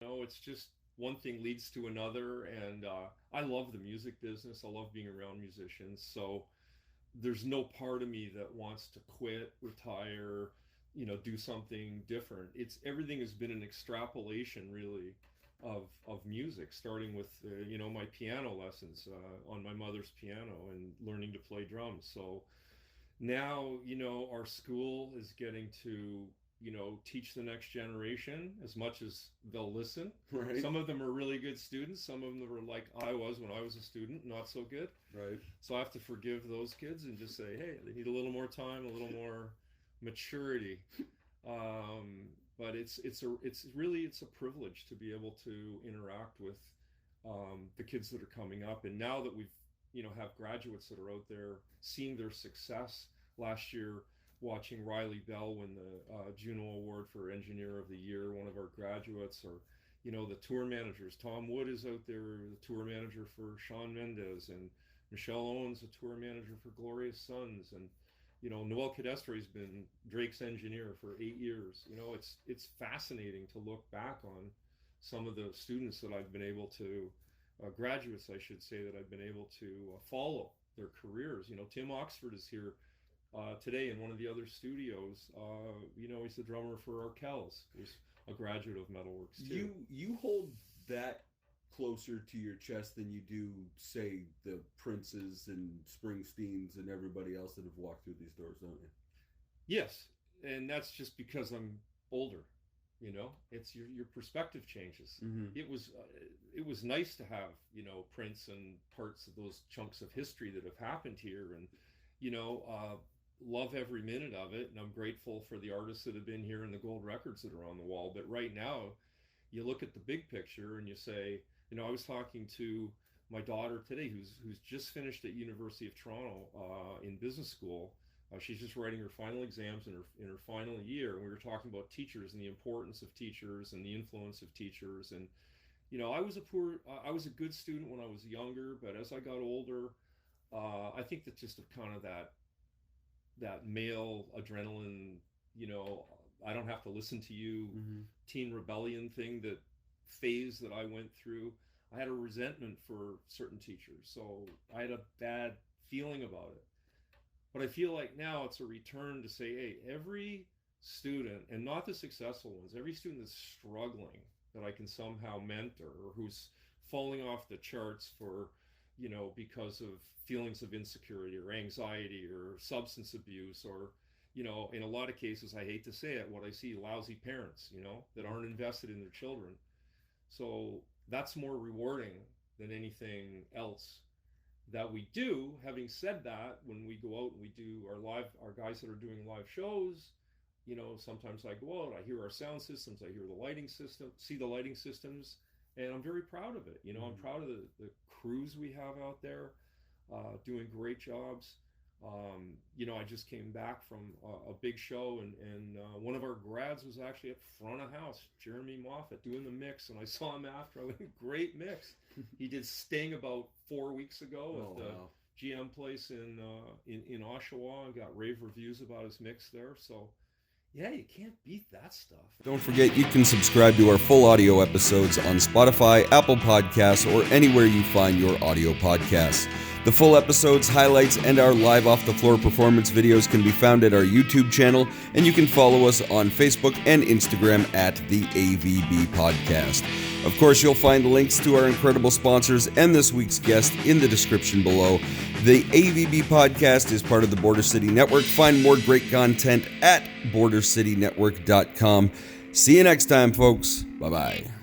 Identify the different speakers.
Speaker 1: It's just one thing leads to another, and I love the music business. I love being around musicians. So there's no part of me that wants to quit, retire, do something different. It's everything has been an extrapolation, really, of music, starting with my piano lessons on my mother's piano and learning to play drums. So now our school is getting to teach the next generation as much as they'll listen.
Speaker 2: Right.
Speaker 1: Some of them are really good students. Some of them are like I was when I was a student, not so good.
Speaker 2: Right.
Speaker 1: So I have to forgive those kids and just say, hey, they need a little more time, a little more maturity. But it's a privilege to be able to interact with the kids that are coming up. And now that we've have graduates that are out there seeing their success. Last year, watching Riley Bell win the Juno Award for Engineer of the Year, one of our graduates, or the tour managers. Tom Wood is out there, the tour manager for Shawn Mendes, and Michelle Owens, the tour manager for Glorious Sons, and Noel Cadestre's been Drake's engineer for 8 years. It's fascinating to look back on some of the students that I've been able to, graduates, I should say, that I've been able to follow their careers. Tim Oxford is here today in one of the other studios. He's the drummer for Arkells. He's a graduate of Metalworks too.
Speaker 2: You hold that closer to your chest than you do, say, the Princes and Springsteens and everybody else that have walked through these doors, don't you?
Speaker 1: Yes, and that's just because I'm older. It's your perspective changes.
Speaker 2: Mm-hmm.
Speaker 1: It was nice to have Prince and parts of those chunks of history that have happened here, and love every minute of it, and I'm grateful for the artists that have been here and the gold records that are on the wall. But right now, you look at the big picture and you say, I was talking to my daughter today, who's just finished at University of Toronto in business school. She's just writing her final exams in her final year, and we were talking about teachers and the importance of teachers and the influence of teachers. And I was a good student when I was younger, but as I got older, I think that just kind of that male adrenaline, I don't have to listen to you,
Speaker 2: mm-hmm.
Speaker 1: teen rebellion thing, that phase that I went through. I had a resentment for certain teachers, so I had a bad feeling about it. But I feel like now it's a return to say, hey, every student, and not the successful ones, every student that's struggling that I can somehow mentor, or who's falling off the charts for, because of feelings of insecurity or anxiety or substance abuse, or, in a lot of cases, I hate to say it, what I see, lousy parents, that aren't invested in their children. So that's more rewarding than anything else that we do. Having said that, when we go out and we do our guys that are doing live shows, sometimes I go out, I hear our sound systems, I hear the lighting system, see the lighting systems, and I'm very proud of it. I'm proud of the crews we have out there, doing great jobs. I just came back from a big show, and one of our grads was actually at front of house, Jeremy Moffat, doing the mix, and I saw him after. I went, great mix. He did Sting about 4 weeks ago at the GM place in Oshawa, and got rave reviews about his mix there. So yeah, you can't beat that stuff.
Speaker 2: Don't forget, you can subscribe to our full audio episodes on Spotify, Apple Podcasts, or anywhere you find your audio podcasts. The full episodes, highlights, and our live off-the-floor performance videos can be found at our YouTube channel, and you can follow us on Facebook and Instagram at the AVB Podcast. Of course, you'll find links to our incredible sponsors and this week's guest in the description below. The AVB Podcast is part of the Border City Network. Find more great content at bordercitynetwork.com. See you next time, folks. Bye-bye.